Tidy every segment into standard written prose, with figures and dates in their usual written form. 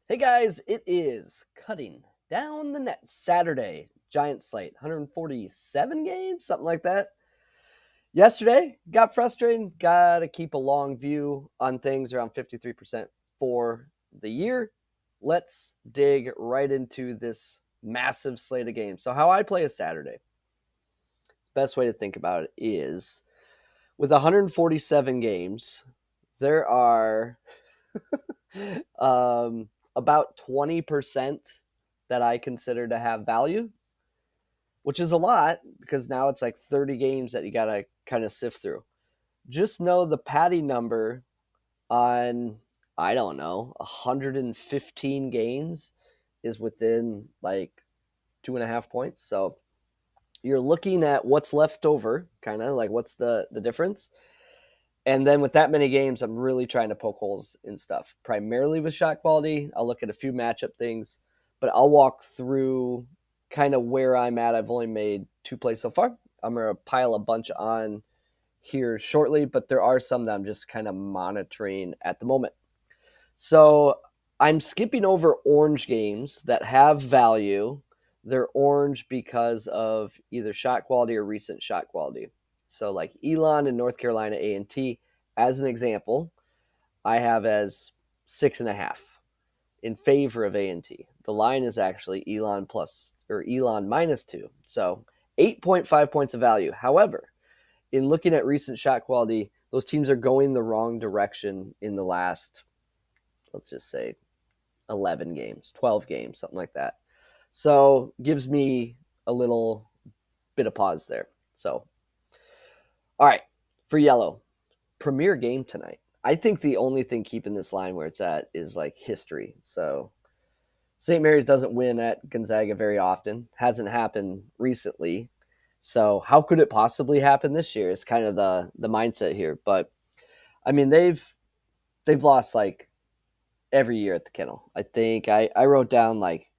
Hey guys, it is cutting down the net Saturday. Giant slate, 147 games, something like that. Yesterday, got frustrated. Got to keep a long view on things around 53% for the year. Let's dig right into this massive slate of games. So, how I play a Saturday, best way to think about it is with 147 games, there are about 20% that I consider to have value, which is a lot because now it's like 30 games that you got to kind of sift through. Just know the patty number on, I don't know, 115 games is within like 2.5 points. So you're looking at what's left over, kind of like what's the difference. And then with that many games, I'm really trying to poke holes in stuff, primarily with shot quality. I'll look at a few matchup things, but I'll walk through kind of where I'm at. I've only made 2 plays so far. I'm going to pile a bunch on here shortly, but there are some that I'm just kind of monitoring at the moment. So I'm skipping over orange games that have value. They're orange because of either shot quality or recent shot quality. So like Elon and North Carolina A&T, as an example, I have as 6.5 in favor of A&T. The line is actually Elon plus or Elon -2. So 8.5 points of value. However, in looking at recent shot quality, those teams are going the wrong direction in the last, let's just say, 11 games, 12 games, something like that. So gives me a little bit of pause there. So, all right, for yellow, premier game tonight. I think the only thing keeping this line where it's at is like history. So St. Mary's doesn't win at Gonzaga very often. Hasn't happened recently. So how could it possibly happen this year? Is kind of the mindset here. But I mean, they've lost like every year at the Kennel. I think I wrote down like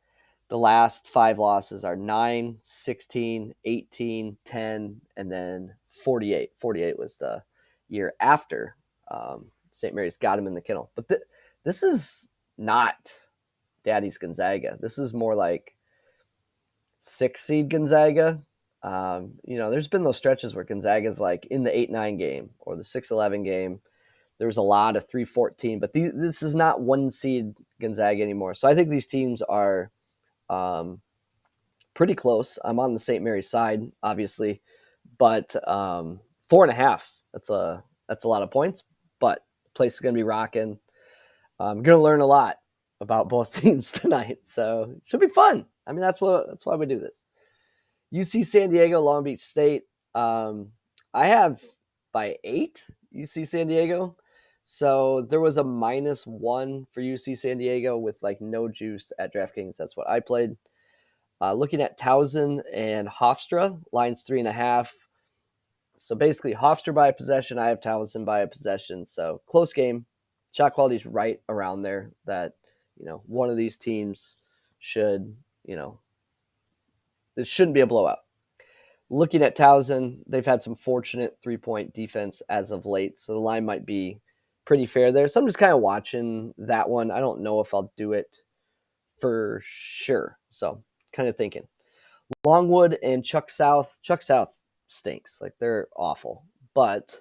the last 5 losses are 9, 16, 18, 10, and then 48. 48 was the year after St. Mary's got him in the Kennel. But this is not Daddy's Gonzaga. This is more like 6 seed Gonzaga. There's been those stretches where Gonzaga's like in the 8-9 game or the 6-11 game. There was a lot of 3-14, but this is not 1 seed Gonzaga anymore. So I think these teams are pretty close. I'm on the St. Mary's side, obviously, but 4.5. That's a lot of points, but the place is going to be rocking. I'm going to learn a lot about both teams tonight, so it should be fun. I mean, that's why we do this. UC San Diego, Long Beach State. I have by 8 UC San Diego. So there was a -1 for UC San Diego with like no juice at DraftKings. That's what I played. Looking at Towson and Hofstra, lines 3.5. So basically, Hofstra by a possession. I have Towson by a possession. So close game. Shot quality is right around there. That one of these teams should it shouldn't be a blowout. Looking at Towson, they've had some fortunate 3-point defense as of late, so the line might be pretty fair there. So I'm just kind of watching that one. I don't know if I'll do it for sure. So kind of thinking. Longwood and Chuck South. Chuck South stinks. Like they're awful. But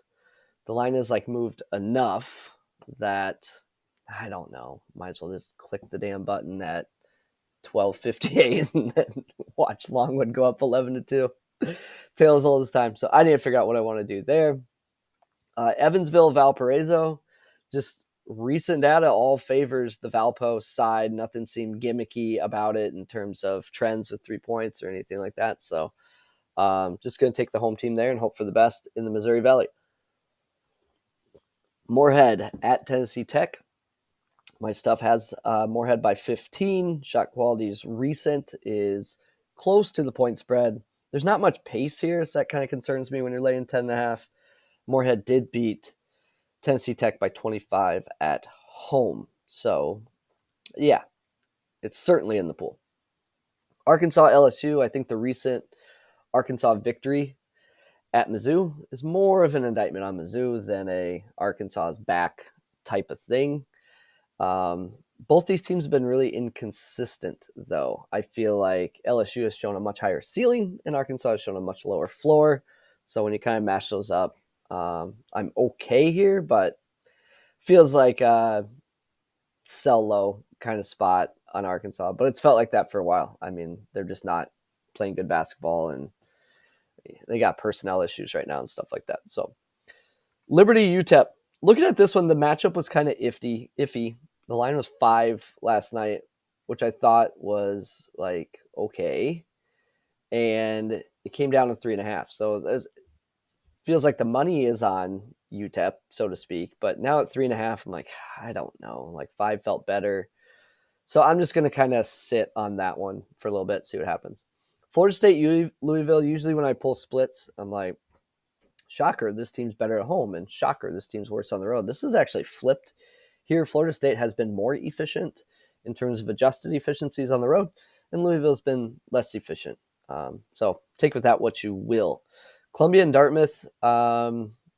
the line is like moved enough that I don't know. Might as well just click the damn button at 12:58 and then watch Longwood go up 11-2. Tails all this time. So I need to figure out what I want to do there. Evansville, Valparaiso, just recent data all favors the Valpo side. Nothing seemed gimmicky about it in terms of trends with 3 points or anything like that. So just going to take the home team there and hope for the best in the Missouri Valley. Moorhead at Tennessee Tech. My stuff has Moorhead by 15. Shot quality is recent, is close to the point spread. There's not much pace here, so that kind of concerns me when you're laying 10.5. Moorhead did beat Tennessee Tech by 25 at home. So, yeah, it's certainly in the pool. Arkansas LSU, I think the recent Arkansas victory at Mizzou is more of an indictment on Mizzou than a Arkansas's back type of thing. Both these teams have been really inconsistent, though. I feel like LSU has shown a much higher ceiling, and Arkansas has shown a much lower floor. So when you kind of mash those up, I'm okay here, but feels like a sell low kind of spot on Arkansas. But it's felt like that for a while. I mean, they're just not playing good basketball, and they got personnel issues right now and stuff like that. So Liberty UTEP. Looking at this one, the matchup was kind of iffy. The line was 5 last night, which I thought was like okay, and it came down to 3.5. So it feels like the money is on UTEP, so to speak. But now at 3.5, I'm like, I don't know. Like 5 felt better, so I'm just going to kind of sit on that one for a little bit, see what happens. Florida State, Louisville. Usually when I pull splits, I'm like, shocker, this team's better at home, and shocker, this team's worse on the road. This is actually flipped here. Florida State has been more efficient in terms of adjusted efficiencies on the road, and Louisville's been less efficient. So take with that what you will. Columbia and Dartmouth.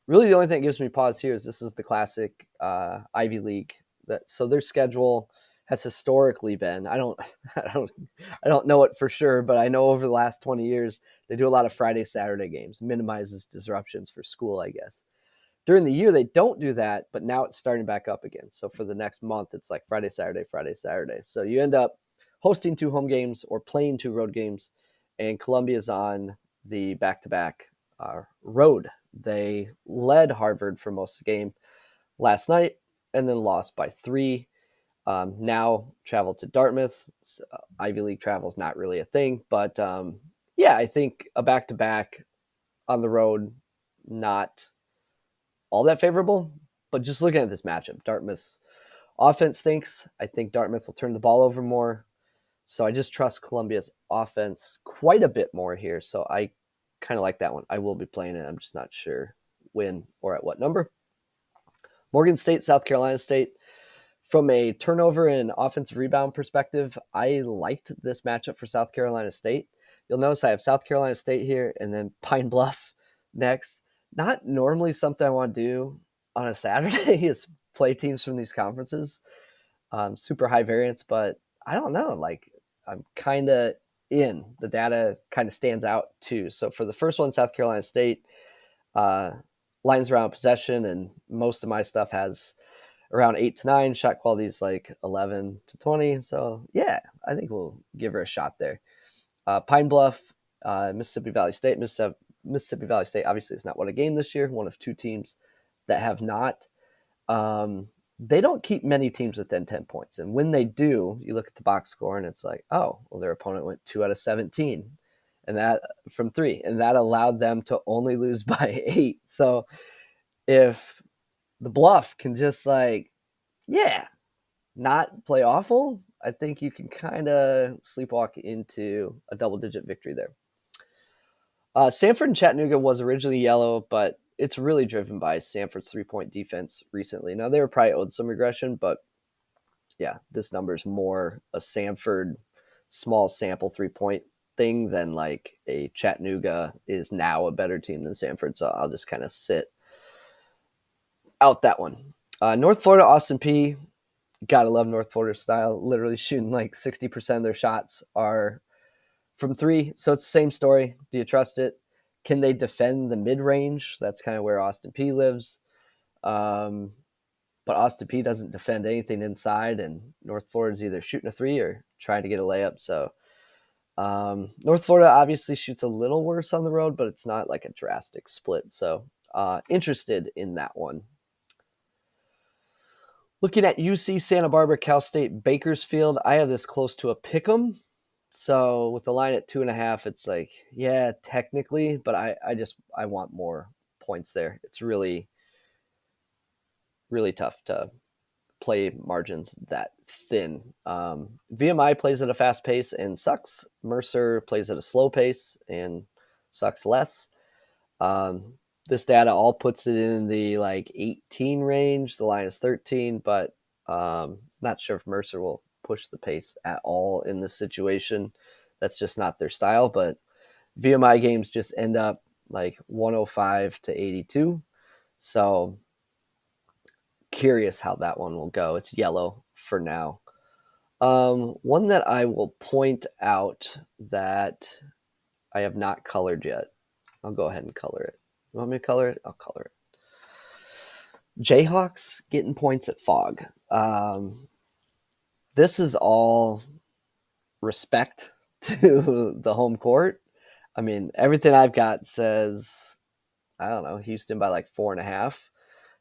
Really, the only thing that gives me pause here is this is the classic Ivy League. So their schedule has historically been. I don't know it for sure, but I know over the last 20 years they do a lot of Friday, Saturday games, minimizes disruptions for school, I guess. During the year, they don't do that, but now it's starting back up again. So for the next month, it's like Friday, Saturday, Friday, Saturday. So you end up hosting 2 home games or playing 2 road games, and Columbia's on the back-to-back road. They led Harvard for most of the game last night and then lost by 3. Now travel to Dartmouth. Ivy League travel is not really a thing, but yeah, I think a back-to-back on the road, not all that favorable. But just looking at this matchup, Dartmouth's offense stinks. I think Dartmouth will turn the ball over more. So I just trust Columbia's offense quite a bit more here. So I kind of like that one. I will be playing it. I'm just not sure when or at what number. Morgan State, South Carolina State. From a turnover and offensive rebound perspective, I liked this matchup for South Carolina State. You'll notice I have South Carolina State here and then Pine Bluff next. Not normally something I want to do on a Saturday is play teams from these conferences. Super high variance, but I don't know. Like, I'm kind of in. The data kind of stands out too. So for the first one, South Carolina State, lines around possession, and most of my stuff has around 8 to 9. Shot quality is like 11 to 20. So yeah, I think we'll give her a shot there. Pine Bluff, Mississippi Valley State. Mississippi Valley State obviously is not won a game this year. One of 2 teams that have not. They don't keep many teams within 10 points. And when they do, you look at the box score and it's like, oh, well, their opponent went 2 out of 17 and that from 3. And that allowed them to only lose by 8. So if the Bluff can just not play awful, I think you can kind of sleepwalk into a double-digit victory there. Samford and Chattanooga was originally yellow, but it's really driven by Samford's 3-point defense recently. Now, they were probably owed some regression, but yeah, this number is more a Samford small sample 3-point thing than like a Chattanooga is now a better team than Samford. So I'll just kind of sit out that one. North Florida, Austin Peay. Gotta love North Florida style. Literally shooting like 60% of their shots are from 3. So it's the same story. Do you trust it? Can they defend the mid-range? That's kind of where Austin Peay lives. But Austin Peay doesn't defend anything inside, and North Florida is either shooting a 3 or trying to get a layup. So North Florida obviously shoots a little worse on the road, but it's not like a drastic split. So interested in that one. Looking at UC Santa Barbara, Cal State, Bakersfield, I have this close to a pick'em. So with the line at 2.5, it's like, yeah, technically, but I want more points there. It's really, really tough to play margins that thin. VMI plays at a fast pace and sucks. Mercer plays at a slow pace and sucks less. This data all puts it in the like 18 range. The line is 13, but not sure if Mercer will push the pace at all in this situation. That's just not their style, but VMI games just end up like 105 to 82. So curious how that one will go. It's yellow for now. One that I will point out that I have not colored yet. I'll go ahead and color it. You want me to color it? I'll color it. Jayhawks getting points at Fog. This is all respect to the home court. I mean, everything I've got says, I don't know, Houston by like 4.5.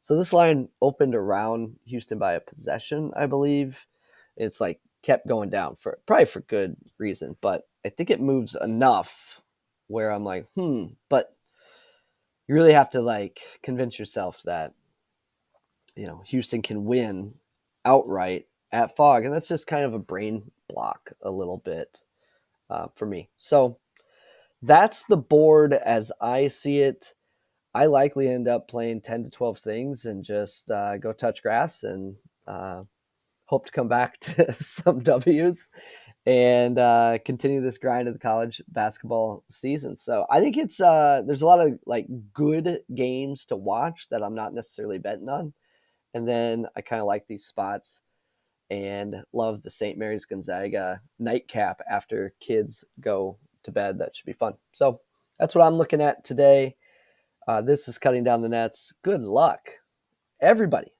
So this line opened around Houston by a possession, I believe. It's like kept going down for probably for good reason, but I think it moves enough where I'm like, but you really have to like convince yourself that, Houston can win outright at Fog. And that's just kind of a brain block a little bit for me. So that's the board as I see it. I likely end up playing 10 to 12 things and just go touch grass and hope to come back to some W's and continue this grind of the college basketball season. So I think it's there's a lot of like good games to watch that I'm not necessarily betting on. And then I kind of like these spots and love the St. Mary's Gonzaga nightcap after kids go to bed. That should be fun. So that's what I'm looking at today. This is Cutting Down the Nets. Good luck, everybody.